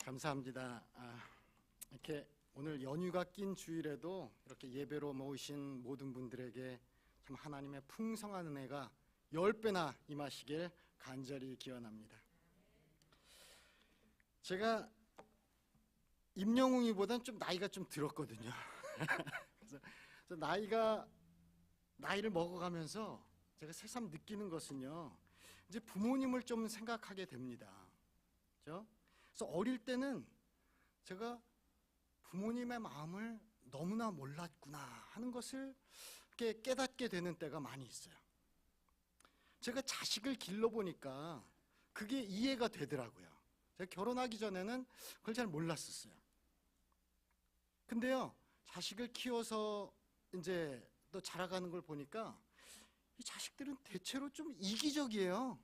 감사합니다. 이렇게 오늘 연휴가 낀 주일에도 이렇게 예배로 모이신 모든 분들에게 참 하나님의 풍성한 은혜가 10배나 임하시길 간절히 기원합니다. 제가 임영웅이보단 좀 나이가 좀 들었거든요. 그래서 나이를 먹어가면서 제가 새삼 느끼는 것은요, 이제 부모님을 좀 생각하게 됩니다. 그렇죠? 그래서 어릴 때는 제가 부모님의 마음을 너무나 몰랐구나 하는 것을 이렇게 깨닫게 되는 때가 많이 있어요. 제가 자식을 길러보니까 그게 이해가 되더라고요. 제가 결혼하기 전에는 그걸 잘 몰랐었어요. 근데요, 자식을 키워서 이제 또 자라가는 걸 보니까 이 자식들은 대체로 좀 이기적이에요.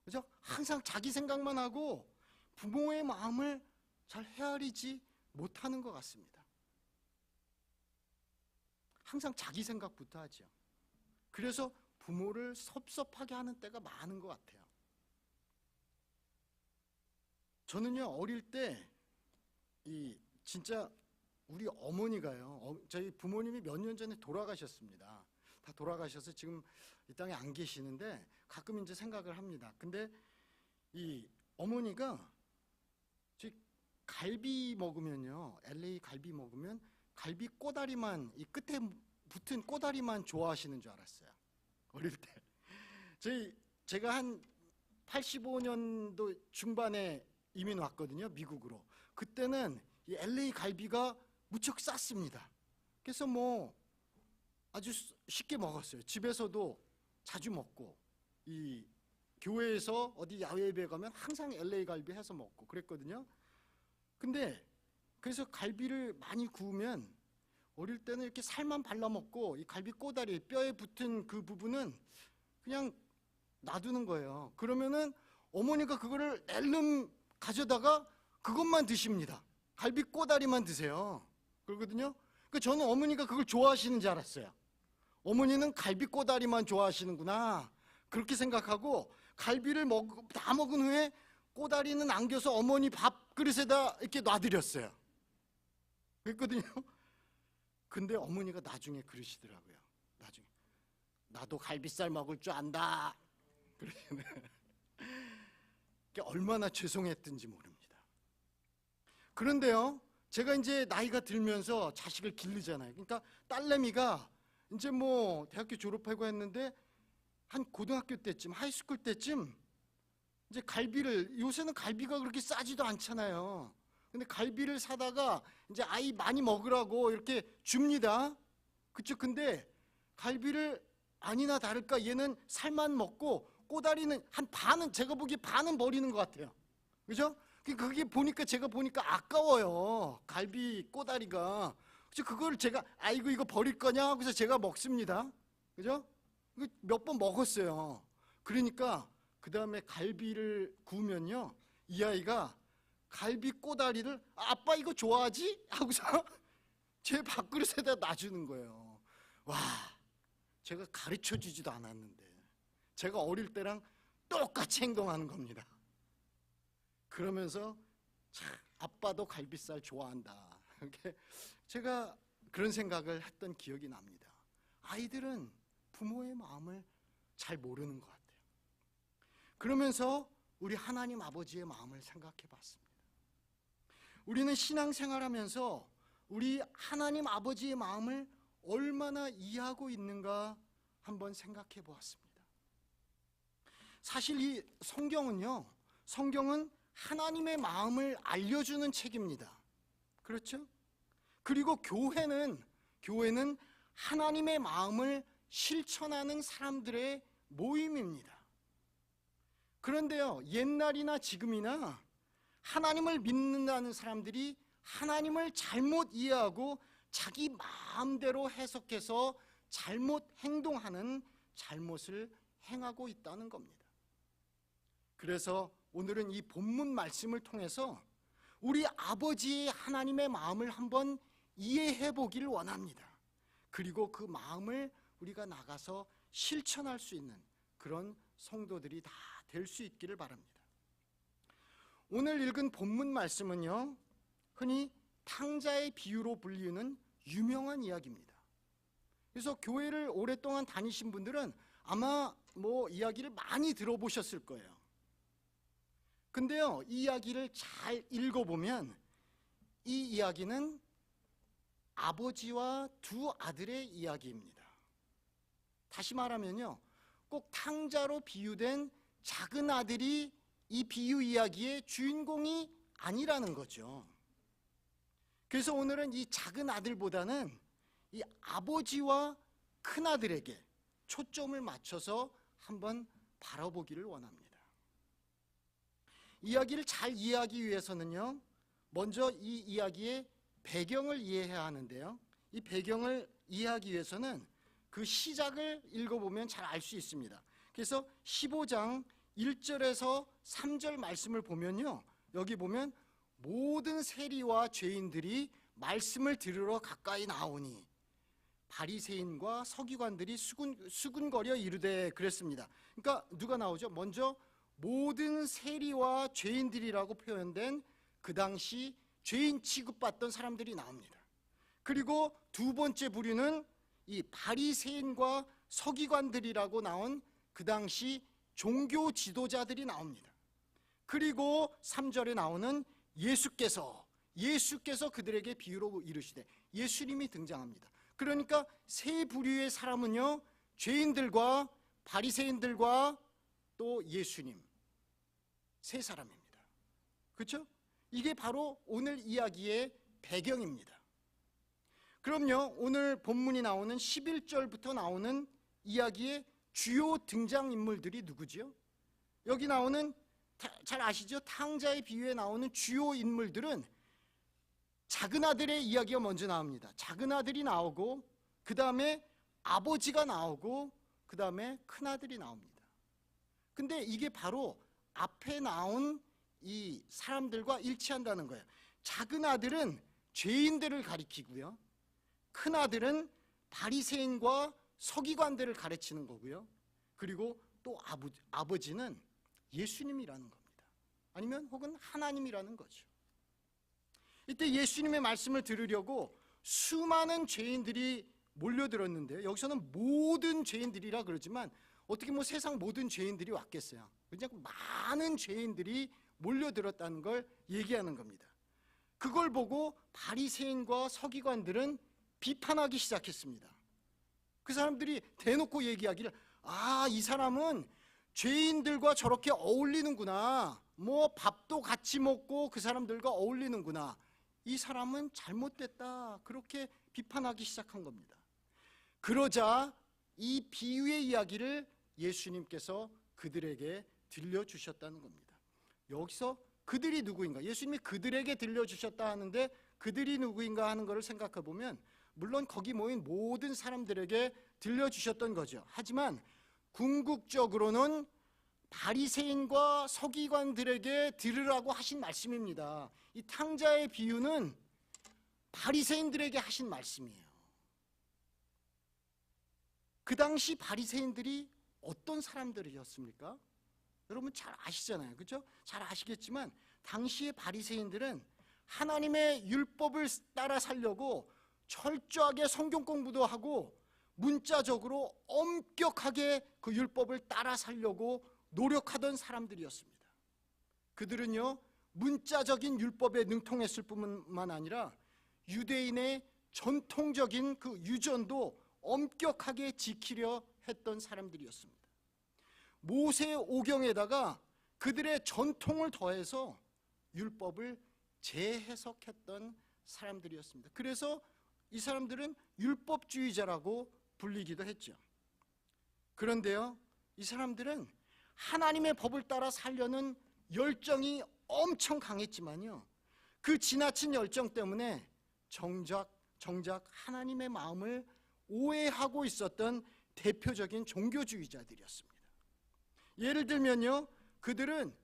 그죠? 항상 자기 생각만 하고 부모의 마음을 잘 헤아리지 못하는 것 같습니다. 항상 자기 생각부터 하죠. 그래서 부모를 섭섭하게 하는 때가 많은 것 같아요. 저는요, 어릴 때 진짜 우리 어머니가요, 저희 부모님이 몇 년 전에 돌아가셨습니다. 다 돌아가셔서 지금 이 땅에 안 계시는데 가끔 이제 생각을 합니다. 근데 이 어머니가 갈비 먹으면요, LA 갈비 먹으면 갈비 꼬다리만, 이 끝에 붙은 꼬다리만 좋아하시는 줄 알았어요. 어릴 때. 제가 한 85년도 중반에 이민 왔거든요, 미국으로. 그때는 이 LA 갈비가 무척 쌌습니다. 그래서 뭐 아주 쉽게 먹었어요. 집에서도 자주 먹고, 이 교회에서 어디 야외 예배 가면 항상 LA 갈비 해서 먹고 그랬거든요. 근데 그래서 갈비를 많이 구우면 어릴 때는 이렇게 살만 발라 먹고 이 갈비 꼬다리 뼈에 붙은 그 부분은 그냥 놔두는 거예요. 그러면은 어머니가 그거를 낼름 가져다가 그것만 드십니다. 갈비 꼬다리만 드세요. 그러거든요. 그러니까 저는 어머니가 그걸 좋아하시는 줄 알았어요. 어머니는 갈비 꼬다리만 좋아하시는구나, 그렇게 생각하고 갈비를 다 먹은 후에 꼬다리는 안겨서 어머니 밥그릇에다 이렇게 놔드렸어요. 그랬거든요. 근데 어머니가 나중에 그러시더라고요. 나중에 나도 갈비살 먹을 줄 안다, 그러시네. 얼마나 죄송했던지 모릅니다. 그런데요, 제가 이제 나이가 들면서 자식을 기르잖아요. 그러니까 딸내미가 이제 뭐 대학교 졸업하고 했는데 한 고등학교 때쯤, 하이스쿨 때쯤 이제 갈비를, 요새는 갈비가 그렇게 싸지도 않잖아요. 근데 갈비를 사다가 이제 아이 많이 먹으라고 이렇게 줍니다. 그쵸? 근데 갈비를 아니나 다를까 얘는 살만 먹고 꼬다리는 한 반은, 제가 보기에 반은 버리는 것 같아요. 그죠? 그게 보니까, 제가 보니까 아까워요. 갈비 꼬다리가. 그래서 그걸 제가 아이고 이거 버릴 거냐 하고서 제가 먹습니다. 그죠? 몇 번 먹었어요. 그러니까 그 다음에 갈비를 구우면요, 이 아이가 갈비 꼬다리를 아빠 이거 좋아하지? 하고서 제 밥그릇에다 놔주는 거예요. 와, 제가 가르쳐 주지도 않았는데 제가 어릴 때랑 똑같이 행동하는 겁니다. 그러면서 참, 아빠도 갈비살 좋아한다, 이렇게 제가 그런 생각을 했던 기억이 납니다. 아이들은 부모의 마음을 잘 모르는 것 같아요. 그러면서 우리 하나님 아버지의 마음을 생각해 봤습니다. 우리는 신앙생활하면서 우리 하나님 아버지의 마음을 얼마나 이해하고 있는가 한번 생각해 보았습니다. 사실 이 성경은 하나님의 마음을 알려주는 책입니다. 그렇죠? 그리고 교회는 하나님의 마음을 실천하는 사람들의 모임입니다. 그런데요, 옛날이나 지금이나 하나님을 믿는다는 사람들이 하나님을 잘못 이해하고 자기 마음대로 해석해서 잘못 행동하는 잘못을 행하고 있다는 겁니다. 그래서 오늘은 이 본문 말씀을 통해서 우리 아버지의 하나님의 마음을 한번 이해해 보기를 원합니다. 그리고 그 마음을 우리가 나가서 실천할 수 있는 그런 성도들이 다 될 수 있기를 바랍니다. 오늘 읽은 본문 말씀은요, 흔히 탕자의 비유로 불리는 유명한 이야기입니다. 그래서 교회를 오랫동안 다니신 분들은 아마 이야기를 많이 들어보셨을 거예요. 근데요, 이 이야기를 잘 읽어보면 이 이야기는 아버지와 두 아들의 이야기입니다. 다시 말하면요, 꼭 탕자로 비유된 작은 아들이 이 비유 이야기의 주인공이 아니라는 거죠. 그래서 오늘은 이 작은 아들보다는 이 아버지와 큰 아들에게 초점을 맞춰서 한번 바라보기를 원합니다. 이야기를 잘 이해하기 위해서는요, 먼저 이 이야기의 배경을 이해해야 하는데요, 이 배경을 이해하기 위해서는 그 시작을 읽어보면 잘 알 수 있습니다. 그래서 15장 1절에서 3절 말씀을 보면요, 여기 보면 모든 세리와 죄인들이 말씀을 들으러 가까이 나오니 바리새인과 서기관들이 수군거려 이르되 그랬습니다. 그러니까 누가 나오죠? 먼저 모든 세리와 죄인들이라고 표현된 그 당시 죄인 취급받던 사람들이 나옵니다. 그리고 두 번째 부류는 이 바리새인과 서기관들이라고 나온 그 당시 종교 지도자들이 나옵니다. 그리고 3절에 나오는 예수께서 그들에게 비유로 이르시되 예수님이 등장합니다. 그러니까 세 부류의 사람은요, 죄인들과 바리새인들과 또 예수님, 세 사람입니다. 그렇죠? 이게 바로 오늘 이야기의 배경입니다. 그럼요, 오늘 본문이 나오는 11절부터 나오는 이야기의 주요 등장인물들이 누구죠? 여기 나오는, 잘 아시죠? 탕자의 비유에 나오는 주요 인물들은 작은 아들의 이야기가 먼저 나옵니다. 작은 아들이 나오고 그 다음에 아버지가 나오고 그 다음에 큰 아들이 나옵니다. 근데 이게 바로 앞에 나온 이 사람들과 일치한다는 거예요. 작은 아들은 죄인들을 가리키고요, 큰 아들은 바리새인과 서기관들을 가르치는 거고요, 그리고 또 아버지는 예수님이라는 겁니다. 아니면 혹은 하나님이라는 거죠. 이때 예수님의 말씀을 들으려고 수많은 죄인들이 몰려들었는데요, 여기서는 모든 죄인들이라 그러지만 어떻게 세상 모든 죄인들이 왔겠어요? 그냥 많은 죄인들이 몰려들었다는 걸 얘기하는 겁니다. 그걸 보고 바리새인과 서기관들은 비판하기 시작했습니다. 그 사람들이 대놓고 얘기하기를, 이 사람은 죄인들과 저렇게 어울리는구나, 밥도 같이 먹고 그 사람들과 어울리는구나, 이 사람은 잘못됐다, 그렇게 비판하기 시작한 겁니다. 그러자 이 비유의 이야기를 예수님께서 그들에게 들려주셨다는 겁니다. 여기서 그들이 누구인가, 예수님이 그들에게 들려주셨다 하는데 그들이 누구인가 하는 것을 생각해 보면 물론 거기 모인 모든 사람들에게 들려주셨던 거죠. 하지만 궁극적으로는 바리새인과 서기관들에게 들으라고 하신 말씀입니다. 이 탕자의 비유는 바리새인들에게 하신 말씀이에요. 그 당시 바리새인들이 어떤 사람들이었습니까? 여러분 잘 아시잖아요, 그렇죠? 잘 아시겠지만 당시의 바리새인들은 하나님의 율법을 따라 살려고 철저하게 성경 공부도 하고 문자적으로 엄격하게 그 율법을 따라 살려고 노력하던 사람들이었습니다. 그들은요, 문자적인 율법에 능통했을 뿐만 아니라 유대인의 전통적인 그 유전도 엄격하게 지키려 했던 사람들이었습니다. 모세 오경에다가 그들의 전통을 더해서 율법을 재해석했던 사람들이었습니다. 그래서 이 사람들은 율법주의자라고 불리기도 했죠. 그런데요, 이 사람들은 하나님의 법을 따라 살려는 열정이 엄청 강했지만요, 그 지나친 열정 때문에 정작 하나님의 마음을 오해하고 있었던 대표적인 종교주의자들이었습니다. 예를 들면요, 그들은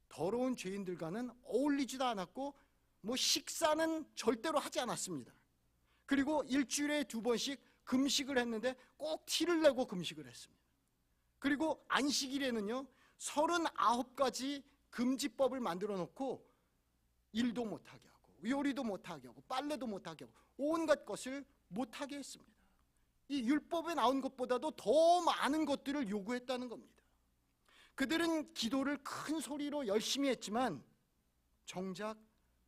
더러운 죄인들과는 어울리지도 않았고 식사는 절대로 하지 않았습니다. 그리고 일주일에 2번씩 금식을 했는데 꼭 티를 내고 금식을 했습니다. 그리고 안식일에는요 39가지 금지법을 만들어 놓고 일도 못하게 하고 요리도 못하게 하고 빨래도 못하게 하고 온갖 것을 못하게 했습니다. 이 율법에 나온 것보다도 더 많은 것들을 요구했다는 겁니다. 그들은 기도를 큰 소리로 열심히 했지만 정작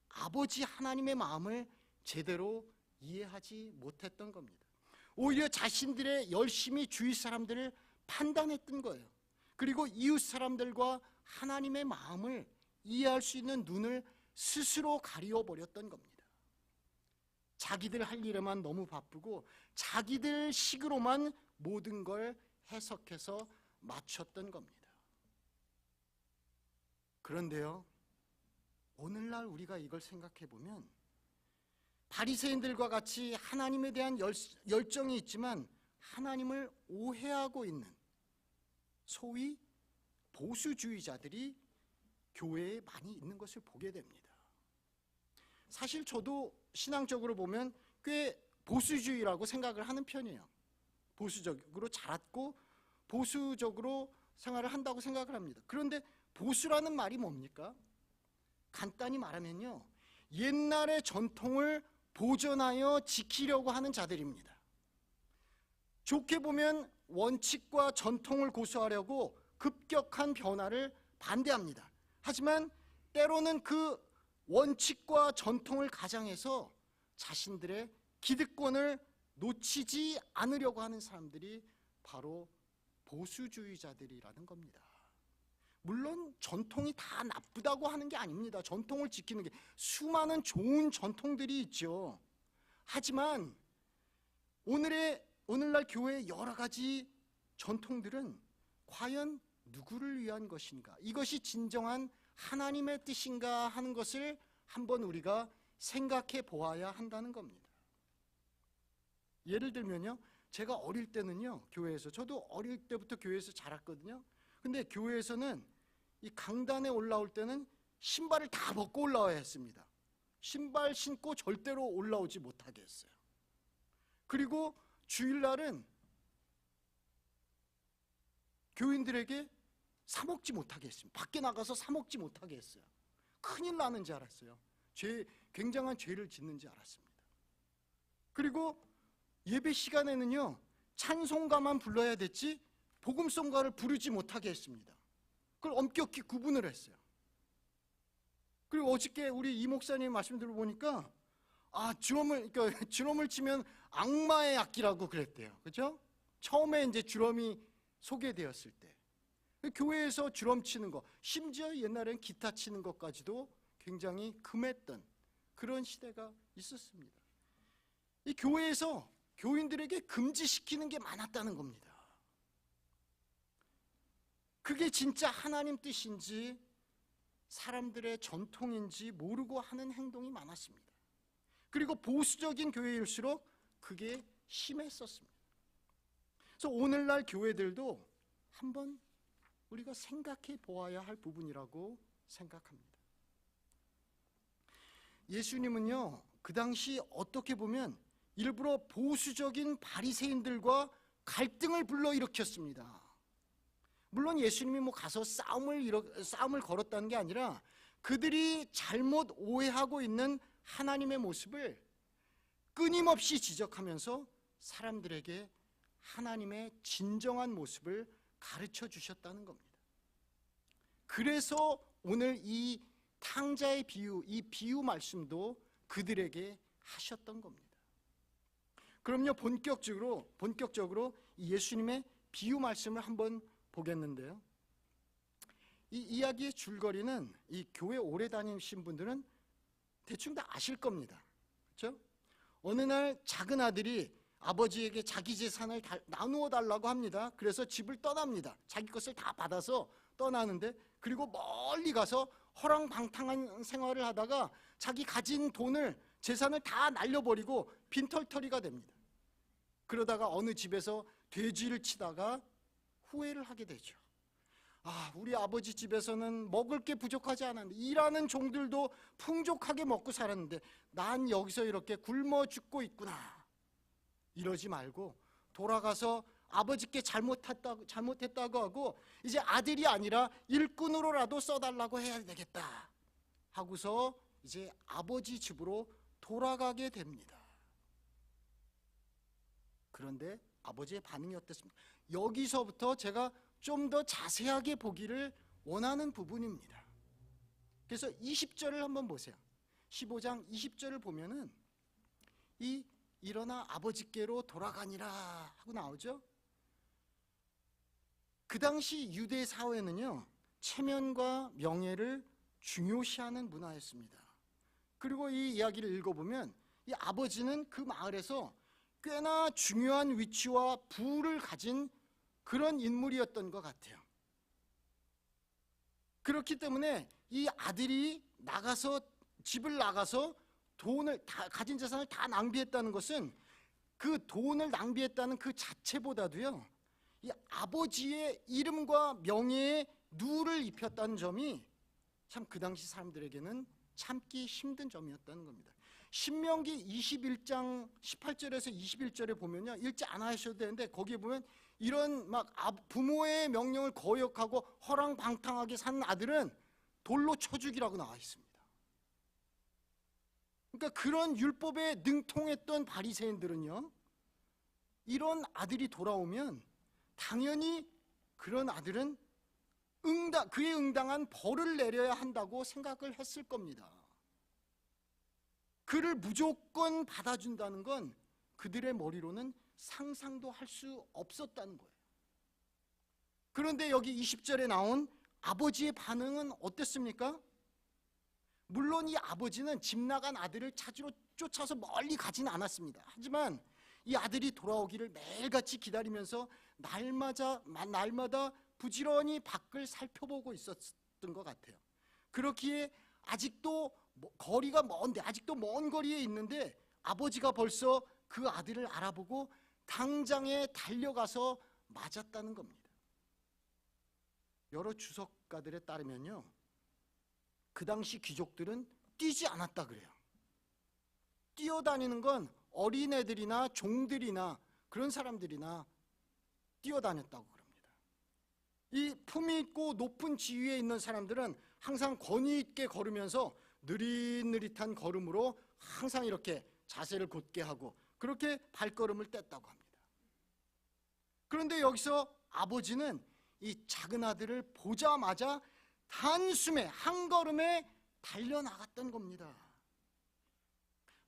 아버지 하나님의 마음을 제대로 이해하지 못했던 겁니다. 오히려 자신들의 열심히 주위 사람들을 판단했던 거예요. 그리고 이웃 사람들과 하나님의 마음을 이해할 수 있는 눈을 스스로 가리워버렸던 겁니다. 자기들 할 일에만 너무 바쁘고 자기들 식으로만 모든 걸 해석해서 맞췄던 겁니다. 그런데요, 오늘날 우리가 이걸 생각해 보면 바리새인들과 같이 하나님에 대한 열정이 있지만 하나님을 오해하고 있는 소위 보수주의자들이 교회에 많이 있는 것을 보게 됩니다. 사실 저도 신앙적으로 보면 꽤 보수주의라고 생각을 하는 편이에요. 보수적으로 자랐고 보수적으로 생활을 한다고 생각을 합니다. 그런데 보수라는 말이 뭡니까? 간단히 말하면요, 옛날의 전통을 보존하여 지키려고 하는 자들입니다. 좋게 보면 원칙과 전통을 고수하려고 급격한 변화를 반대합니다. 하지만 때로는 그 원칙과 전통을 가장해서 자신들의 기득권을 놓치지 않으려고 하는 사람들이 바로 보수주의자들이라는 겁니다. 물론 전통이 다 나쁘다고 하는 게 아닙니다. 전통을 지키는 게 수많은 좋은 전통들이 있죠. 하지만 오늘날 교회의 여러 가지 전통들은 과연 누구를 위한 것인가? 이것이 진정한 하나님의 뜻인가 하는 것을 한번 우리가 생각해 보아야 한다는 겁니다. 예를 들면요, 제가 어릴 때는요, 교회에서, 저도 어릴 때부터 교회에서 자랐거든요. 근데 교회에서는 이 강단에 올라올 때는 신발을 다 벗고 올라와야 했습니다. 신발 신고 절대로 올라오지 못하게 했어요. 그리고 주일날은 교인들에게 사 먹지 못하게 했습니다. 밖에 나가서 사 먹지 못하게 했어요. 큰일 나는 줄 알았어요. 굉장한 죄를 짓는 줄 알았습니다. 그리고 예배 시간에는요, 찬송가만 불러야 됐지 복음성가를 부르지 못하게 했습니다. 그걸 엄격히 구분을 했어요. 그리고 어저께 우리 이 목사님 말씀 들어보니까 주럼을 치면 악마의 악기라고 그랬대요. 그렇죠? 처음에 이제 주럼이 소개되었을 때 교회에서 주럼 치는 거, 심지어 옛날엔 기타 치는 것까지도 굉장히 금했던 그런 시대가 있었습니다. 이 교회에서 교인들에게 금지시키는 게 많았다는 겁니다. 그게 진짜 하나님 뜻인지 사람들의 전통인지 모르고 하는 행동이 많았습니다. 그리고 보수적인 교회일수록 그게 심했었습니다. 그래서 오늘날 교회들도 한번 우리가 생각해 보아야 할 부분이라고 생각합니다. 예수님은요, 그 당시 어떻게 보면 일부러 보수적인 바리새인들과 갈등을 불러일으켰습니다. 물론 예수님이 가서 싸움을 걸었다는 게 아니라 그들이 잘못 오해하고 있는 하나님의 모습을 끊임없이 지적하면서 사람들에게 하나님의 진정한 모습을 가르쳐 주셨다는 겁니다. 그래서 오늘 이 탕자의 비유, 이 비유 말씀도 그들에게 하셨던 겁니다. 그럼요, 본격적으로 예수님의 비유 말씀을 한번 보겠는데요. 이 이야기의 줄거리는 이 교회 오래 다니신 분들은 대충 다 아실 겁니다. 그렇죠? 어느 날 작은 아들이 아버지에게 자기 재산을 나누어 달라고 합니다. 그래서 집을 떠납니다. 자기 것을 다 받아서 떠나는데, 그리고 멀리 가서 허랑방탕한 생활을 하다가 자기 가진 재산을 다 날려버리고 빈털터리가 됩니다. 그러다가 어느 집에서 돼지를 치다가 후회를 하게 되죠. 우리 아버지 집에서는 먹을 게 부족하지 않았는데, 일하는 종들도 풍족하게 먹고 살았는데 난 여기서 이렇게 굶어 죽고 있구나. 이러지 말고 돌아가서 아버지께 잘못했다고 하고 이제 아들이 아니라 일꾼으로라도 써달라고 해야 되겠다 하고서 이제 아버지 집으로 돌아가게 됩니다. 그런데 아버지의 반응이 어땠습니까? 여기서부터 제가 좀 더 자세하게 보기를 원하는 부분입니다. 그래서 20절을 한번 보세요. 15장 20절을 보면은 일어나 아버지께로 돌아가니라 하고 나오죠. 그 당시 유대 사회는요, 체면과 명예를 중요시하는 문화였습니다. 그리고 이 이야기를 읽어보면 이 아버지는 그 마을에서 꽤나 중요한 위치와 부를 가진 그런 인물이었던 것 같아요. 그렇기 때문에 이 아들이 집을 나가서 돈을 가진 재산을 다 낭비했다는 것은 그 돈을 낭비했다는 그 자체보다도요, 이 아버지의 이름과 명예에 누를 입혔다는 점이 참 그 당시 사람들에게는 참기 힘든 점이었다는 겁니다. 신명기 21장 18절에서 21절에 보면요, 읽지 않아 하셔도 되는데 거기에 보면 이런 막 부모의 명령을 거역하고 허랑방탕하게 사는 아들은 돌로 쳐 죽이라고 나와 있습니다. 그러니까 그런 율법에 능통했던 바리새인들은요, 이런 아들이 돌아오면 당연히 그런 아들은 그에 응당한 벌을 내려야 한다고 생각을 했을 겁니다. 그를 무조건 받아준다는 건 그들의 머리로는 상상도 할 수 없었다는 거예요. 그런데 여기 20절에 나온 아버지의 반응은 어땠습니까? 물론 이 아버지는 집 나간 아들을 찾으러 쫓아서 멀리 가지는 않았습니다. 하지만 이 아들이 돌아오기를 매일같이 기다리면서 날마다 부지런히 밖을 살펴보고 있었던 것 같아요. 그렇기에 아직도 거리가 먼데, 아직도 먼 거리에 있는데 아버지가 벌써 그 아들을 알아보고 당장에 달려가서 맞았다는 겁니다. 여러 주석가들에 따르면요, 그 당시 귀족들은 뛰지 않았다 그래요. 뛰어다니는 건 어린애들이나 종들이나 그런 사람들이나 뛰어다녔다고 그럽니다. 이 품위 있고 높은 지위에 있는 사람들은 항상 권위 있게 걸으면서 느릿느릿한 걸음으로 항상 이렇게 자세를 곧게 하고 그렇게 발걸음을 뗐다고 합니다. 그런데 여기서 아버지는 이 작은 아들을 보자마자 단숨에 한 걸음에 달려나갔던 겁니다.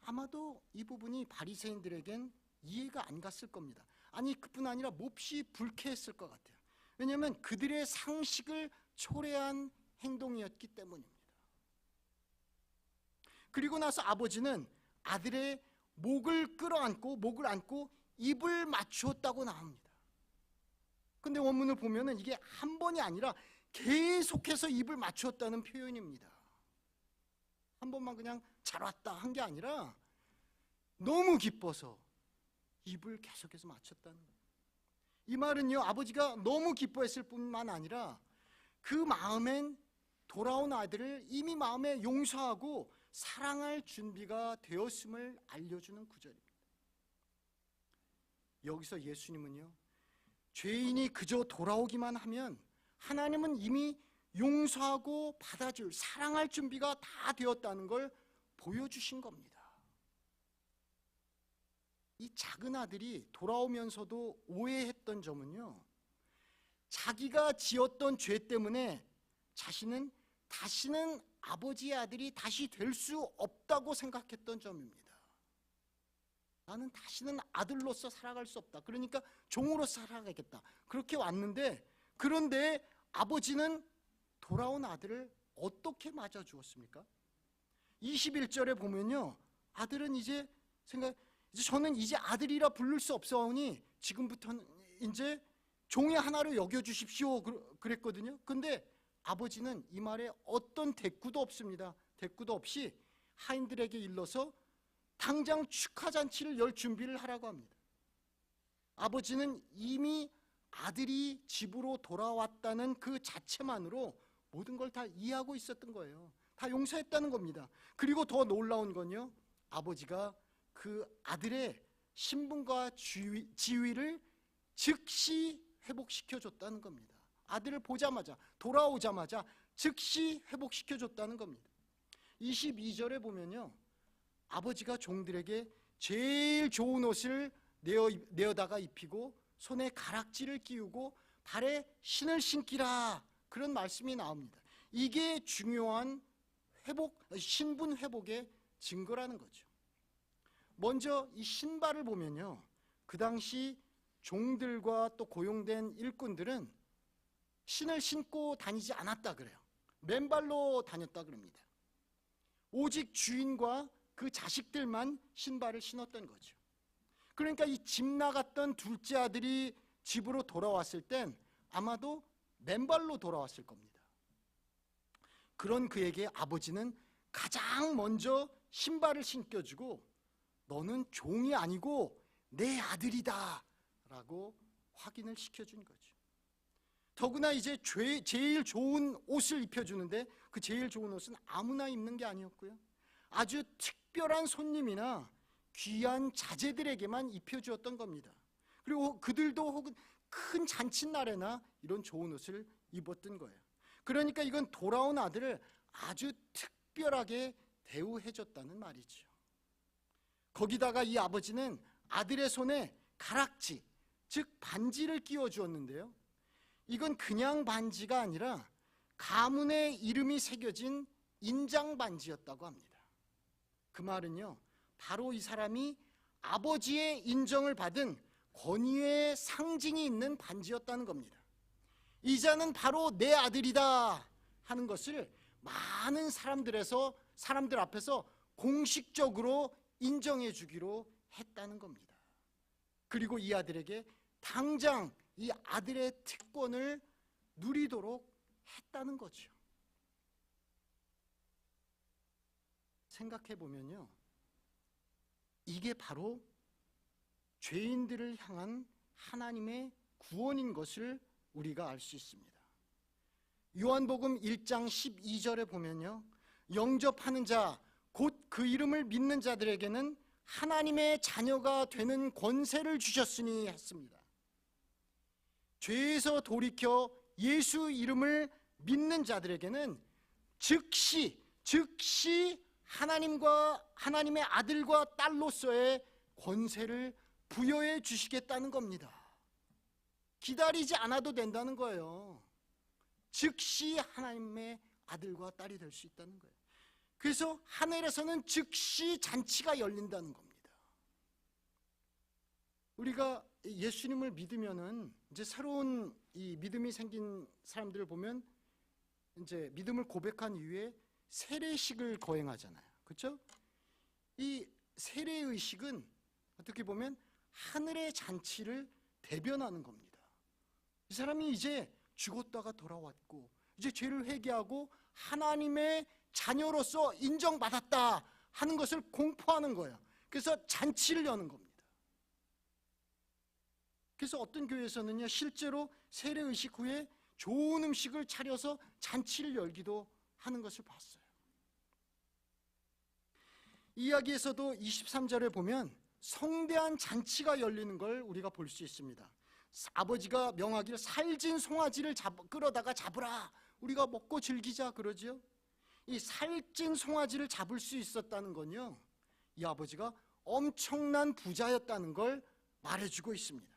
아마도 이 부분이 바리새인들에겐 이해가 안 갔을 겁니다. 아니, 그뿐 아니라 몹시 불쾌했을 것 같아요. 왜냐하면 그들의 상식을 초래한 행동이었기 때문입니다. 그리고 나서 아버지는 아들의 목을 안고 입을 맞추었다고 나옵니다. 근데 원문을 보면은 이게 한 번이 아니라 계속해서 입을 맞추었다는 표현입니다. 한 번만 그냥 잘 왔다 한 게 아니라 너무 기뻐서 입을 계속해서 맞췄다는 거예요. 이 말은요, 아버지가 너무 기뻐했을 뿐만 아니라 그 마음엔 돌아온 아들을 이미 마음에 용서하고 사랑할 준비가 되었음을 알려주는 구절입니다. 여기서 예수님은요, 죄인이 그저 돌아오기만 하면 하나님은 이미 용서하고 받아줄, 사랑할 준비가 다 되었다는 걸 보여주신 겁니다. 이 작은 아들이 돌아오면서도 오해했던 점은요, 자기가 지었던 죄 때문에 자신은 다시는 아버지의 아들이 다시 될 수 없다고 생각했던 점입니다. 나는 다시는 아들로서 살아갈 수 없다. 그러니까 종으로 살아가겠다. 그렇게 왔는데, 그런데 아버지는 돌아온 아들을 어떻게 맞아 주었습니까? 21절에 보면요, 아들은 이제 저는 이제 아들이라 부를 수 없사오니 지금부터는 이제 종의 하나로 여겨주십시오 그랬거든요. 근데 아버지는 이 말에 어떤 대꾸도 없습니다. 대꾸도 없이 하인들에게 일러서 당장 축하잔치를 열 준비를 하라고 합니다. 아버지는 이미 아들이 집으로 돌아왔다는 그 자체만으로 모든 걸 다 이해하고 있었던 거예요. 다 용서했다는 겁니다. 그리고 더 놀라운 건요, 아버지가 그 아들의 신분과 지위를 즉시 회복시켜줬다는 겁니다. 아들을 보자마자, 돌아오자마자 즉시 회복시켜줬다는 겁니다. 22절에 보면요, 아버지가 종들에게 제일 좋은 옷을 내어다가 입히고 손에 가락지를 끼우고 발에 신을 신기라, 그런 말씀이 나옵니다. 이게 중요한 신분 회복의 증거라는 거죠. 먼저 이 신발을 보면요, 그 당시 종들과 또 고용된 일꾼들은 신을 신고 다니지 않았다 그래요. 맨발로 다녔다 그럽니다. 오직 주인과 그 자식들만 신발을 신었던 거죠. 그러니까 이 집 나갔던 둘째 아들이 집으로 돌아왔을 땐 아마도 맨발로 돌아왔을 겁니다. 그런 그에게 아버지는 가장 먼저 신발을 신겨주고 너는 종이 아니고 내 아들이다 라고 확인을 시켜준 거죠. 더구나 이제 제일 좋은 옷을 입혀주는데 그 제일 좋은 옷은 아무나 입는 게 아니었고요, 아주 특별한 손님이나 귀한 자제들에게만 입혀주었던 겁니다. 그리고 그들도 혹은 큰 잔칫날에나 이런 좋은 옷을 입었던 거예요. 그러니까 이건 돌아온 아들을 아주 특별하게 대우해줬다는 말이죠. 거기다가 이 아버지는 아들의 손에 가락지, 즉 반지를 끼워주었는데요, 이건 그냥 반지가 아니라 가문의 이름이 새겨진 인장 반지였다고 합니다. 그 말은요, 바로 이 사람이 아버지의 인정을 받은 권위의 상징이 있는 반지였다는 겁니다. 이 자는 바로 내 아들이다 하는 것을 많은 사람들 앞에서 공식적으로 인정해 주기로 했다는 겁니다. 그리고 이 아들에게 당장 이 아들의 특권을 누리도록 했다는 거죠. 생각해 보면요, 이게 바로 죄인들을 향한 하나님의 구원인 것을 우리가 알 수 있습니다. 요한복음 1장 12절에 보면요, 영접하는 자, 곧 그 이름을 믿는 자들에게는 하나님의 자녀가 되는 권세를 주셨으니 했습니다. 죄에서 돌이켜 예수 이름을 믿는 자들에게는 즉시 하나님의 아들과 딸로서의 권세를 부여해 주시겠다는 겁니다. 기다리지 않아도 된다는 거예요. 즉시 하나님의 아들과 딸이 될 수 있다는 거예요. 그래서 하늘에서는 즉시 잔치가 열린다는 겁니다. 우리가 예수님을 믿으면은 이제 새로운 이 믿음이 생긴 사람들을 보면 이제 믿음을 고백한 이후에 세례식을 거행하잖아요. 그렇죠? 이 세례의식은 어떻게 보면 하늘의 잔치를 대변하는 겁니다. 이 사람이 이제 죽었다가 돌아왔고 이제 죄를 회개하고 하나님의 자녀로서 인정받았다 하는 것을 공포하는 거예요. 그래서 잔치를 여는 겁니다. 그래서 어떤 교회에서는요, 실제로 세례의식 후에 좋은 음식을 차려서 잔치를 열기도 하는 것을 봤어요. 이야기에서도 23절에 보면 성대한 잔치가 열리는 걸 우리가 볼 수 있습니다. 아버지가 명하기를 살찐 송아지를 끌어다가 잡으라, 우리가 먹고 즐기자 그러죠. 이 살찐 송아지를 잡을 수 있었다는 건요, 이 아버지가 엄청난 부자였다는 걸 말해주고 있습니다.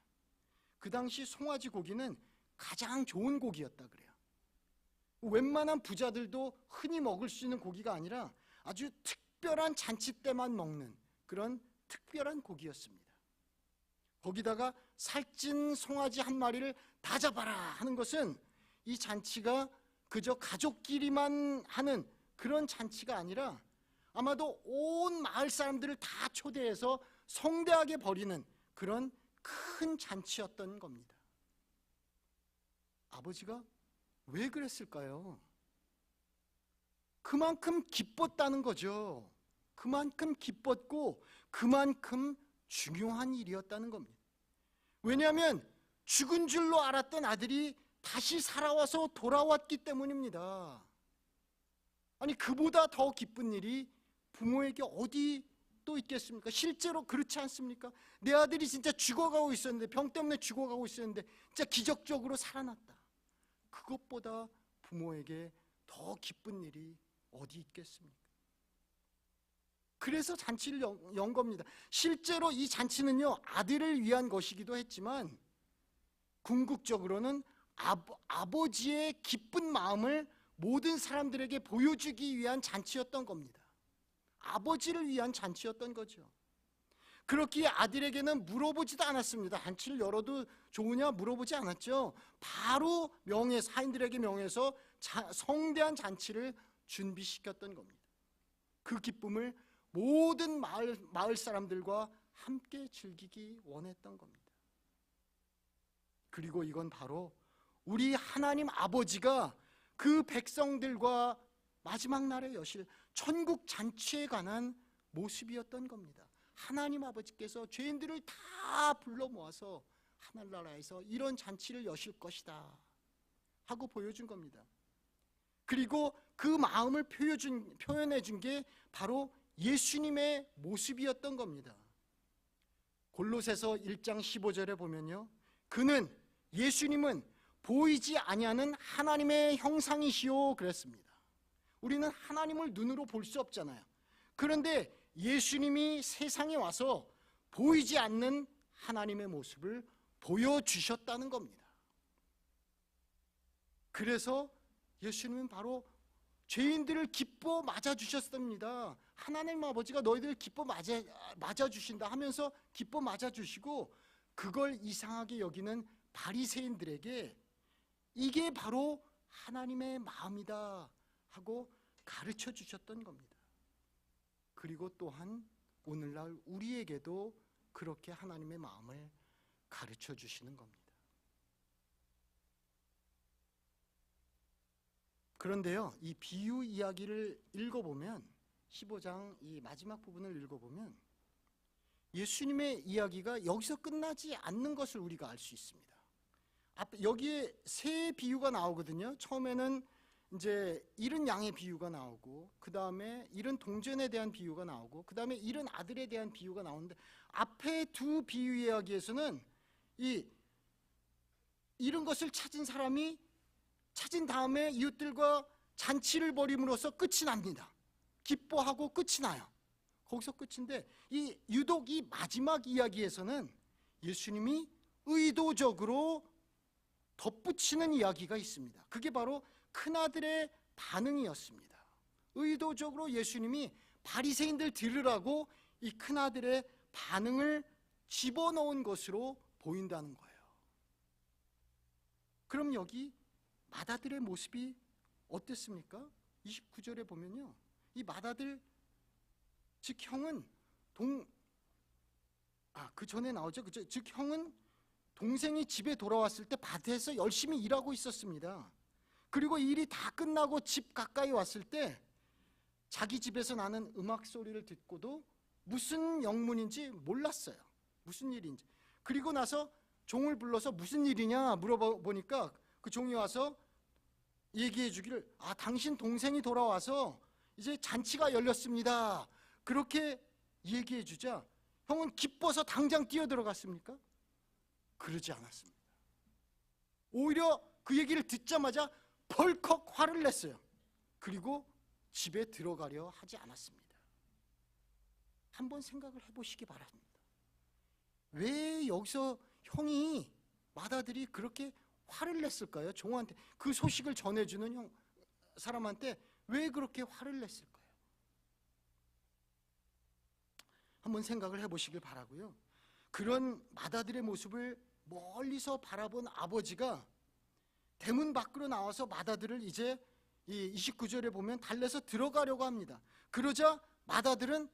그 당시 송아지 고기는 가장 좋은 고기였다 그래요. 웬만한 부자들도 흔히 먹을 수 있는 고기가 아니라 아주 특별한 잔치 때만 먹는 그런 특별한 고기였습니다. 거기다가 살찐 송아지 한 마리를 다 잡아라 하는 것은 이 잔치가 그저 가족끼리만 하는 그런 잔치가 아니라 아마도 온 마을 사람들을 다 초대해서 성대하게 벌이는 그런 큰 잔치였던 겁니다. 아버지가 왜 그랬을까요? 그만큼 기뻤다는 거죠. 그만큼 기뻤고 그만큼 중요한 일이었다는 겁니다. 왜냐하면 죽은 줄로 알았던 아들이 다시 살아와서 돌아왔기 때문입니다. 아니, 그보다 더 기쁜 일이 부모에게 어디 또 있겠습니까? 실제로 그렇지 않습니까? 내 아들이 진짜 죽어가고 있었는데, 병 때문에 죽어가고 있었는데 진짜 기적적으로 살아났다. 그것보다 부모에게 더 기쁜 일이 어디 있겠습니까? 그래서 잔치를 연 겁니다. 실제로 이 잔치는요, 아들을 위한 것이기도 했지만 궁극적으로는 아버지의 기쁜 마음을 모든 사람들에게 보여주기 위한 잔치였던 겁니다. 아버지를 위한 잔치였던 거죠. 그렇기에 아들에게는 물어보지도 않았습니다. 잔치를 열어도 좋으냐 물어보지 않았죠. 바로 사인들에게 명해서 성대한 잔치를 준비시켰던 겁니다. 그 기쁨을 모든 마을 사람들과 함께 즐기기 원했던 겁니다. 그리고 이건 바로 우리 하나님 아버지가 그 백성들과 마지막 날에 여실 천국 잔치에 관한 모습이었던 겁니다. 하나님 아버지께서 죄인들을 다 불러 모아서 하늘나라에서 이런 잔치를 여실 것이다 하고 보여준 겁니다. 그리고 그 마음을 표현해 준 게 바로 예수님의 모습이었던 겁니다. 골로새서 1장 15절에 보면요, 예수님은 보이지 아니하는 하나님의 형상이시오 그랬습니다. 우리는 하나님을 눈으로 볼 수 없잖아요. 그런데 예수님이 세상에 와서 보이지 않는 하나님의 모습을 보여주셨다는 겁니다. 그래서 예수님은 바로 죄인들을 기뻐 맞아주셨습니다. 하나님 아버지가 너희들 기뻐 맞아주신다 하면서 기뻐 맞아주시고, 그걸 이상하게 여기는 바리새인들에게 이게 바로 하나님의 마음이다 하고 가르쳐 주셨던 겁니다. 그리고 또한 오늘날 우리에게도 그렇게 하나님의 마음을 가르쳐 주시는 겁니다. 그런데요, 이 비유 이야기를 읽어보면, 15장 이 마지막 부분을 읽어보면 예수님의 이야기가 여기서 끝나지 않는 것을 우리가 알 수 있습니다. 여기에 세 비유가 나오거든요. 처음에는 이제 잃은 양의 비유가 나오고, 그 다음에 잃은 동전에 대한 비유가 나오고, 그 다음에 잃은 아들에 대한 비유가 나오는데, 앞에 두 비유 이야기에서는 이 잃은 것을 찾은 사람이 찾은 다음에 이웃들과 잔치를 벌임으로써 끝이 납니다. 기뻐하고 끝이 나요. 거기서 끝인데, 유독 이 마지막 이야기에서는 예수님이 의도적으로 덧붙이는 이야기가 있습니다. 그게 바로 큰아들의 반응이었습니다. 의도적으로 예수님이 바리새인들 들으라고 이 큰아들의 반응을 집어넣은 것으로 보인다는 거예요. 그럼 여기 맏아들의 모습이 어땠습니까? 29절에 보면요, 이 맏아들, 즉 형은 그 전에 나오죠. 그죠? 즉 형은 동생이 집에 돌아왔을 때 밭에서 열심히 일하고 있었습니다. 그리고 일이 다 끝나고 집 가까이 왔을 때 자기 집에서 나는 음악 소리를 듣고도 무슨 영문인지 몰랐어요. 무슨 일인지. 그리고 나서 종을 불러서 무슨 일이냐 물어보니까 그 종이 와서 얘기해 주기를, 당신 동생이 돌아와서 이제 잔치가 열렸습니다. 그렇게 얘기해 주자 형은 기뻐서 당장 뛰어들어갔습니까? 그러지 않았습니다. 오히려 그 얘기를 듣자마자 벌컥 화를 냈어요. 그리고 집에 들어가려 하지 않았습니다. 한번 생각을 해보시기 바랍니다. 왜 여기서 형이, 맏아들이 그렇게 화를 냈을까요? 종한테, 그 소식을 전해주는 사람한테 왜 그렇게 화를 냈을까요? 한번 생각을 해보시길 바라고요. 그런 맏아들의 모습을 멀리서 바라본 아버지가 대문 밖으로 나와서 맏아들을 이제 이 29절에 보면 달래서 들어가려고 합니다. 그러자 맏아들은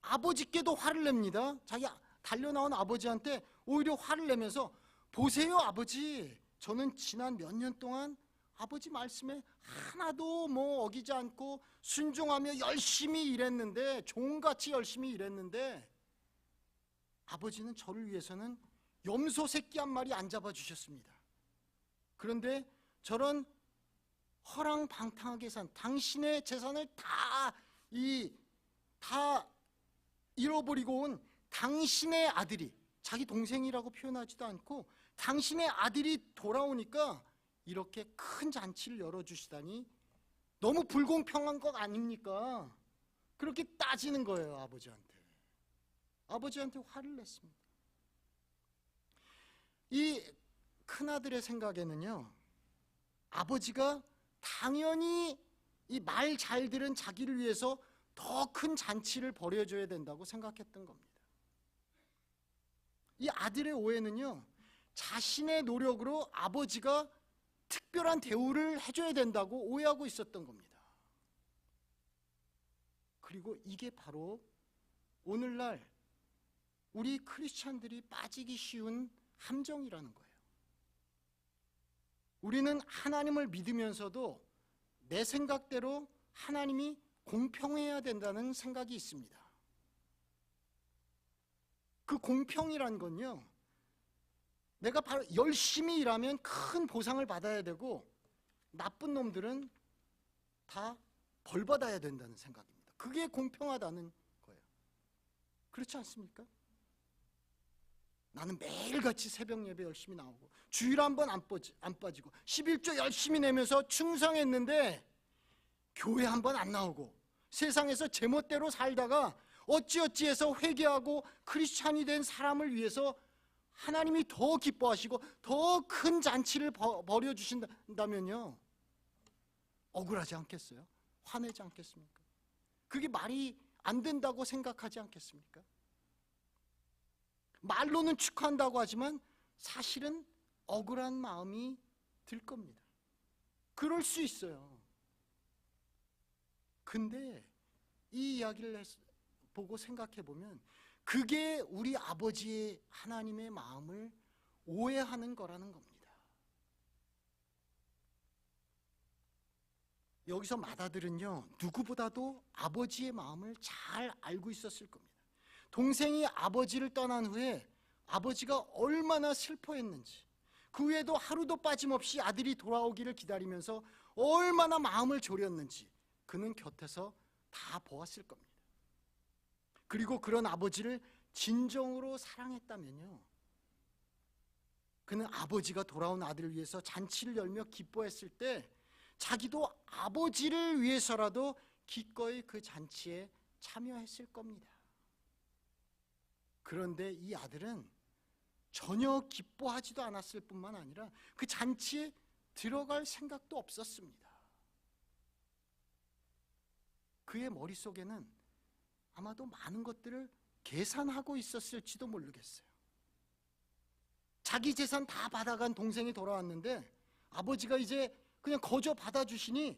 아버지께도 화를 냅니다. 자기 달려나온 아버지한테 오히려 화를 내면서, 보세요 아버지, 저는 지난 몇 년 동안 아버지 말씀에 하나도 어기지 않고 순종하며 열심히 일했는데, 종같이 열심히 일했는데 아버지는 저를 위해서는 염소 새끼 한 마리 안 잡아주셨습니다. 그런데 저런 허랑방탕하게 산 당신의 재산을 다 잃어버리고 온 당신의 아들이, 자기 동생이라고 표현하지도 않고 당신의 아들이 돌아오니까 이렇게 큰 잔치를 열어주시다니 너무 불공평한 것 아닙니까? 그렇게 따지는 거예요. 아버지한테 화를 냈습니다. 이 큰아들의 생각에는요, 아버지가 당연히 이 말 잘 들은 자기를 위해서 더 큰 잔치를 벌여줘야 된다고 생각했던 겁니다. 이 아들의 오해는요, 자신의 노력으로 아버지가 특별한 대우를 해줘야 된다고 오해하고 있었던 겁니다. 그리고 이게 바로 오늘날 우리 크리스찬들이 빠지기 쉬운 함정이라는 거예요. 우리는 하나님을 믿으면서도 내 생각대로 하나님이 공평해야 된다는 생각이 있습니다. 그 공평이란 건요, 내가 바로 열심히 일하면 큰 보상을 받아야 되고 나쁜 놈들은 다 벌 받아야 된다는 생각입니다. 그게 공평하다는 거예요. 그렇지 않습니까? 나는 매일같이 새벽 예배 열심히 나오고 주일 한 번 안 빠지고 11조 열심히 내면서 충성했는데 교회 한 번 안 나오고 세상에서 제멋대로 살다가 어찌어찌해서 회개하고 크리스찬이 된 사람을 위해서 하나님이 더 기뻐하시고 더 큰 잔치를 벌여주신다면요, 억울하지 않겠어요? 화내지 않겠습니까? 그게 말이 안 된다고 생각하지 않겠습니까? 말로는 축하한다고 하지만 사실은 억울한 마음이 들 겁니다. 그럴 수 있어요. 근데 이 이야기를 보고 생각해 보면 그게 우리 아버지의 하나님의 마음을 오해하는 거라는 겁니다. 여기서 맏아들은요, 누구보다도 아버지의 마음을 잘 알고 있었을 겁니다. 동생이 아버지를 떠난 후에 아버지가 얼마나 슬퍼했는지, 그 후에도 하루도 빠짐없이 아들이 돌아오기를 기다리면서 얼마나 마음을 졸였는지 그는 곁에서 다 보았을 겁니다. 그리고 그런 아버지를 진정으로 사랑했다면요, 그는 아버지가 돌아온 아들을 위해서 잔치를 열며 기뻐했을 때 자기도 아버지를 위해서라도 기꺼이 그 잔치에 참여했을 겁니다. 그런데 이 아들은 전혀 기뻐하지도 않았을 뿐만 아니라 그 잔치에 들어갈 생각도 없었습니다. 그의 머릿속에는 아마도 많은 것들을 계산하고 있었을지도 모르겠어요. 자기 재산 다 받아간 동생이 돌아왔는데 아버지가 이제 그냥 거저 받아주시니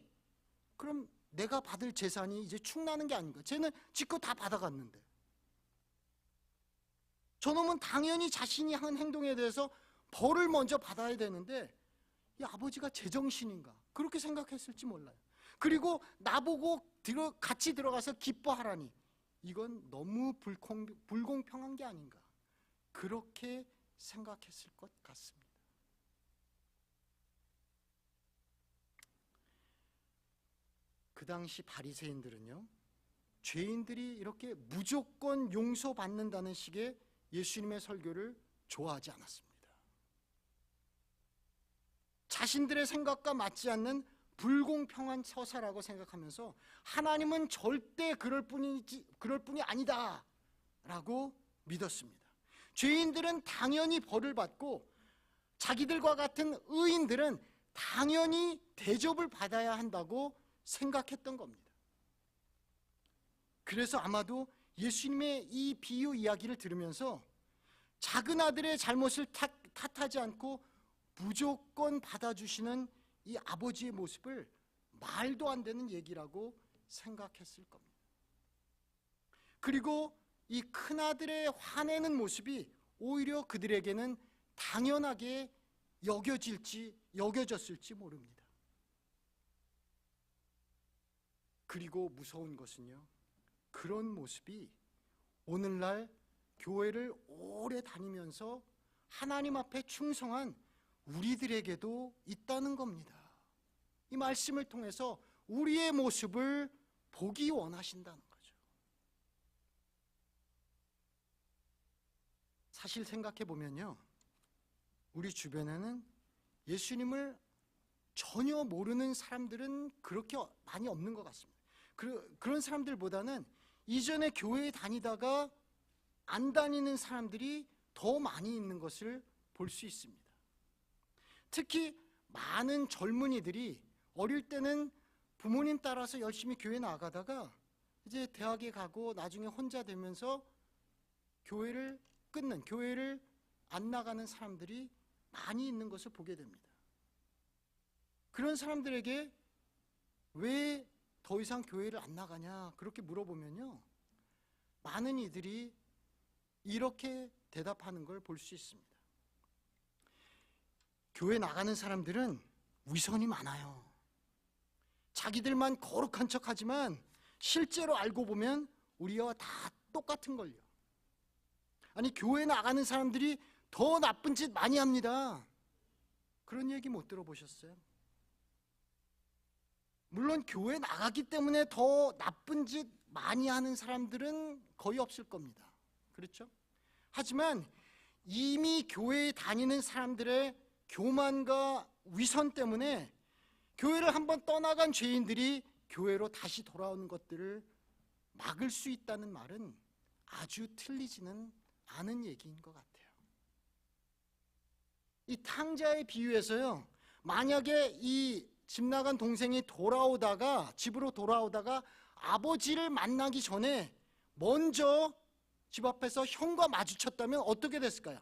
그럼 내가 받을 재산이 이제 축나는 게 아닌가. 쟤는 지껏 다 받아갔는데. 저놈은 당연히 자신이 한 행동에 대해서 벌을 먼저 받아야 되는데 이 아버지가 제정신인가 그렇게 생각했을지 몰라요. 그리고 나보고 같이 들어가서 기뻐하라니 이건 너무 불공평한 게 아닌가 그렇게 생각했을 것 같습니다. 그 당시 바리새인들은요, 죄인들이 이렇게 무조건 용서받는다는 식의 예수님의 설교를 좋아하지 않았습니다. 자신들의 생각과 맞지 않는 불공평한 처사라고 생각하면서 하나님은 절대 그럴 뿐이 아니다 라고 믿었습니다. 죄인들은 당연히 벌을 받고 자기들과 같은 의인들은 당연히 대접을 받아야 한다고 생각했던 겁니다. 그래서 아마도 예수님의 이 비유 이야기를 들으면서 작은 아들의 잘못을 탓하지 않고 무조건 받아주시는 이 아버지의 모습을 말도 안 되는 얘기라고 생각했을 겁니다. 그리고 이 큰아들의 화내는 모습이 오히려 그들에게는 당연하게 여겨졌을지 모릅니다. 그리고 무서운 것은요, 그런 모습이 오늘날 교회를 오래 다니면서 하나님 앞에 충성한 우리들에게도 있다는 겁니다. 이 말씀을 통해서 우리의 모습을 보기 원하신다는 거죠. 사실 생각해 보면요, 우리 주변에는 예수님을 전혀 모르는 사람들은 그렇게 많이 없는 것 같습니다. 그런 사람들보다는 이전에 교회에 다니다가 안 다니는 사람들이 더 많이 있는 것을 볼 수 있습니다. 특히 많은 젊은이들이 어릴 때는 부모님 따라서 열심히 교회 나가다가 이제 대학에 가고 나중에 혼자 되면서 교회를 끊는, 교회를 안 나가는 사람들이 많이 있는 것을 보게 됩니다. 그런 사람들에게 왜 더 이상 교회를 안 나가냐 그렇게 물어보면요, 많은 이들이 이렇게 대답하는 걸 볼 수 있습니다. 교회 나가는 사람들은 위선이 많아요. 자기들만 거룩한 척하지만 실제로 알고 보면 우리와 다 똑같은 걸요. 아니, 교회 나가는 사람들이 더 나쁜 짓 많이 합니다. 그런 얘기 못 들어보셨어요? 물론 교회 나가기 때문에 더 나쁜 짓 많이 하는 사람들은 거의 없을 겁니다. 그렇죠? 하지만 이미 교회에 다니는 사람들의 교만과 위선 때문에 교회를 한번 떠나간 죄인들이 교회로 다시 돌아오는 것들을 막을 수 있다는 말은 아주 틀리지는 않은 얘기인 것 같아요. 이 탕자의 비유에서요, 만약에 이 집 나간 동생이 집으로 돌아오다가 아버지를 만나기 전에 먼저 집 앞에서 형과 마주쳤다면 어떻게 됐을까요?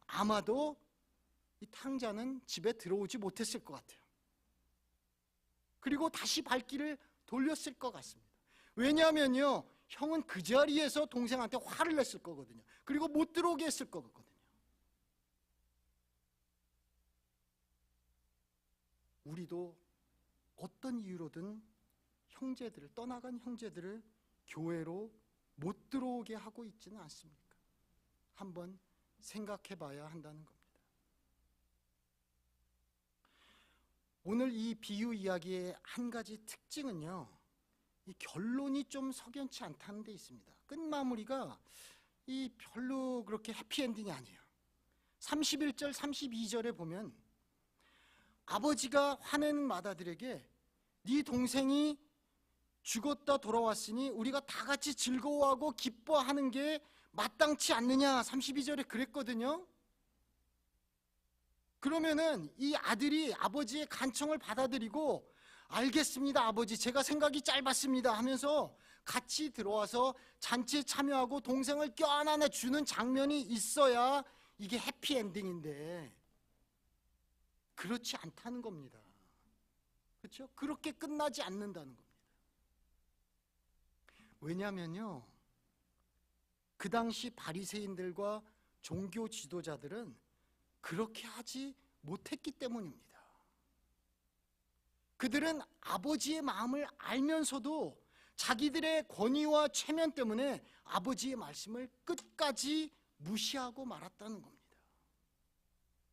아마도 이 탕자는 집에 들어오지 못했을 것 같아요. 그리고 다시 발길을 돌렸을 것 같습니다. 왜냐하면요, 형은 그 자리에서 동생한테 화를 냈을 거거든요. 그리고 못 들어오게 했을 거거든요. 우리도 어떤 이유로든 떠나간 형제들을 교회로 못 들어오게 하고 있지는 않습니까? 한번 생각해 봐야 한다는 겁니다. 오늘 이 비유 이야기의 한 가지 특징은요, 이 결론이 좀 석연치 않다는 데 있습니다. 끝마무리가 별로 그렇게 해피엔딩이 아니에요. 31절, 32절에 보면 아버지가 화낸 맏아들에게 네 동생이 죽었다 돌아왔으니 우리가 다 같이 즐거워하고 기뻐하는 게 마땅치 않느냐, 32절에 그랬거든요. 그러면은 이 아들이 아버지의 간청을 받아들이고 알겠습니다 아버지, 제가 생각이 짧았습니다 하면서 같이 들어와서 잔치에 참여하고 동생을 껴안아 주는 장면이 있어야 이게 해피엔딩인데 그렇지 않다는 겁니다. 그렇죠? 그렇게 끝나지 않는다는 겁니다. 왜냐하면요, 그 당시 바리새인들과 종교 지도자들은 그렇게 하지 못했기 때문입니다. 그들은 아버지의 마음을 알면서도 자기들의 권위와 체면 때문에 아버지의 말씀을 끝까지 무시하고 말았다는 겁니다.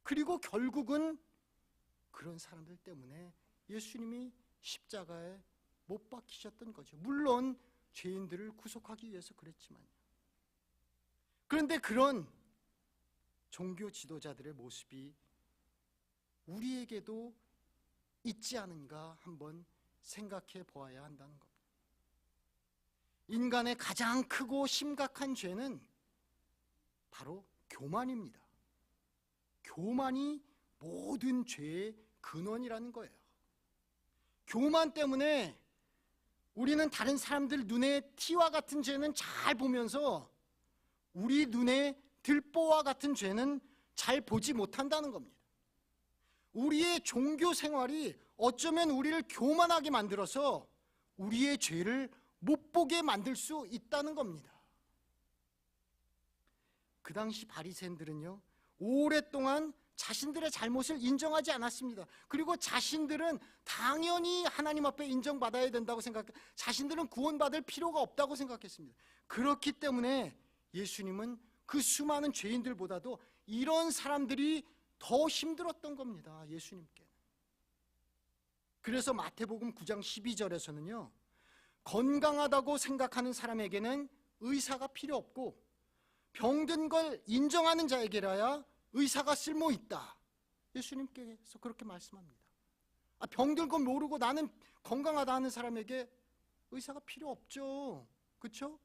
그리고 결국은 그런 사람들 때문에 예수님이 십자가에 못 박히셨던 거죠. 물론 죄인들을 구속하기 위해서 그랬지만요. 그런데 그런 종교 지도자들의 모습이 우리에게도 있지 않은가 한번 생각해 보아야 한다는 겁니다. 인간의 가장 크고 심각한 죄는 바로 교만입니다. 교만이 모든 죄의 근원이라는 거예요. 교만 때문에 우리는 다른 사람들 눈에 티와 같은 죄는 잘 보면서 우리 눈에 들보와 같은 죄는 잘 보지 못한다는 겁니다. 우리의 종교 생활이 어쩌면 우리를 교만하게 만들어서 우리의 죄를 못 보게 만들 수 있다는 겁니다. 그 당시 바리새인들은요, 오랫동안 자신들의 잘못을 인정하지 않았습니다. 그리고 자신들은 당연히 하나님 앞에 인정받아야 된다고 자신들은 구원받을 필요가 없다고 생각했습니다. 그렇기 때문에 예수님은 그 수많은 죄인들보다도 이런 사람들이 더 힘들었던 겁니다. 예수님께. 그래서 마태복음 9장 12절에서는요, 건강하다고 생각하는 사람에게는 의사가 필요 없고 병든 걸 인정하는 자에게라야 의사가 쓸모 있다. 예수님께서 그렇게 말씀합니다. 병든 걸 모르고 나는 건강하다 하는 사람에게 의사가 필요 없죠. 그렇죠?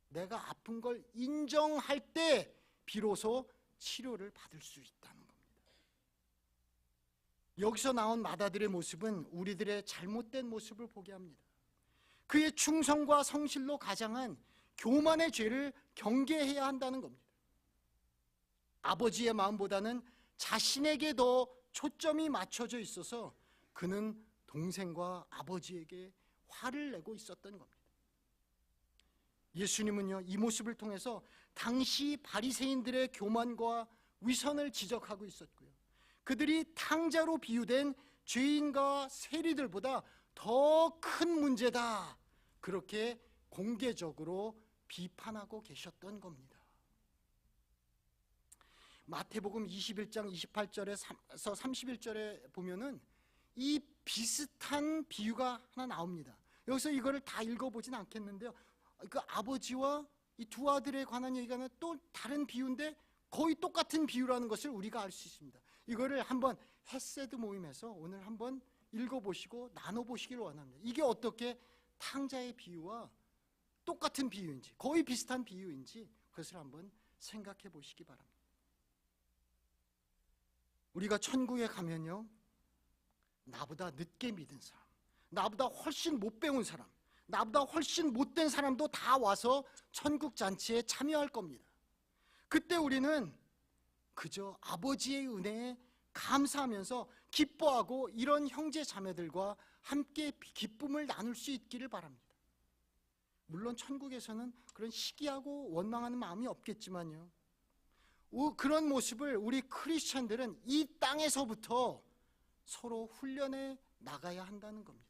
내가 아픈 걸 인정할 때 비로소 치료를 받을 수 있다는 겁니다. 여기서 나온 마다들의 모습은 우리들의 잘못된 모습을 보게 합니다. 그의 충성과 성실로 가장한 교만의 죄를 경계해야 한다는 겁니다. 아버지의 마음보다는 자신에게 더 초점이 맞춰져 있어서 그는 동생과 아버지에게 화를 내고 있었던 겁니다. 예수님은요, 이 모습을 통해서 당시 바리새인들의 교만과 위선을 지적하고 있었고요, 그들이 탕자로 비유된 죄인과 세리들보다 더 큰 문제다, 그렇게 공개적으로 비판하고 계셨던 겁니다. 마태복음 21장 28절에서 31절에 보면은 이 비슷한 비유가 하나 나옵니다. 여기서 이거를 다 읽어보진 않겠는데요, 그 아버지와 이 두 아들에 관한 얘기가 또 다른 비유인데 거의 똑같은 비유라는 것을 우리가 알 수 있습니다. 이거를 한번 헤세드 모임에서 오늘 한번 읽어보시고 나눠보시기를 원합니다. 이게 어떻게 탕자의 비유와 똑같은 비유인지, 거의 비슷한 비유인지 그것을 한번 생각해 보시기 바랍니다. 우리가 천국에 가면요, 나보다 늦게 믿은 사람, 나보다 훨씬 못 배운 사람, 나보다 훨씬 못된 사람도 다 와서 천국 잔치에 참여할 겁니다. 그때 우리는 그저 아버지의 은혜에 감사하면서 기뻐하고 이런 형제 자매들과 함께 기쁨을 나눌 수 있기를 바랍니다. 물론 천국에서는 그런 시기하고 원망하는 마음이 없겠지만요, 그런 모습을 우리 크리스천들은 이 땅에서부터 서로 훈련해 나가야 한다는 겁니다.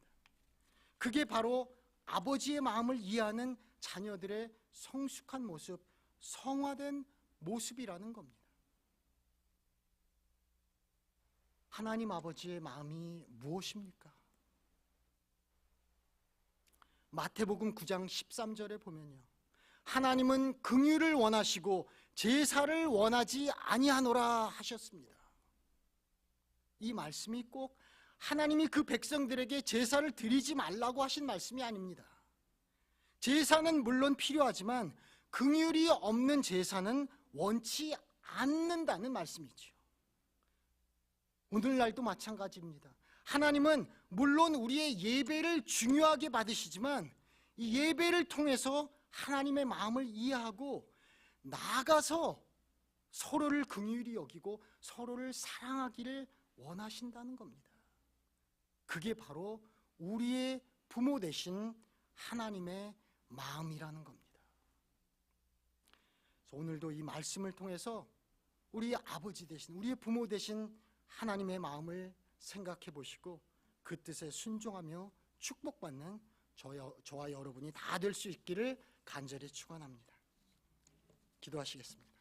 그게 바로 아버지의 마음을 이해하는 자녀들의 성숙한 모습, 성화된 모습이라는 겁니다. 하나님 아버지의 마음이 무엇입니까? 마태복음 9장 13절에 보면요, 하나님은 긍휼을 원하시고 제사를 원하지 아니하노라 하셨습니다. 이 말씀이 꼭 하나님이 그 백성들에게 제사를 드리지 말라고 하신 말씀이 아닙니다. 제사는 물론 필요하지만 긍휼이 없는 제사는 원치 않는다는 말씀이죠. 오늘날도 마찬가지입니다. 하나님은 물론 우리의 예배를 중요하게 받으시지만 이 예배를 통해서 하나님의 마음을 이해하고 나아가서 서로를 긍휼히 여기고 서로를 사랑하기를 원하신다는 겁니다. 그게 바로 우리의 부모 되신 하나님의 마음이라는 겁니다. 그래서 오늘도 이 말씀을 통해서 우리 아버지 되신, 우리의 부모 되신 하나님의 마음을 생각해 보시고 그 뜻에 순종하며 축복받는 저와 여러분이 다 될 수 있기를 간절히 축원합니다. 기도하시겠습니다.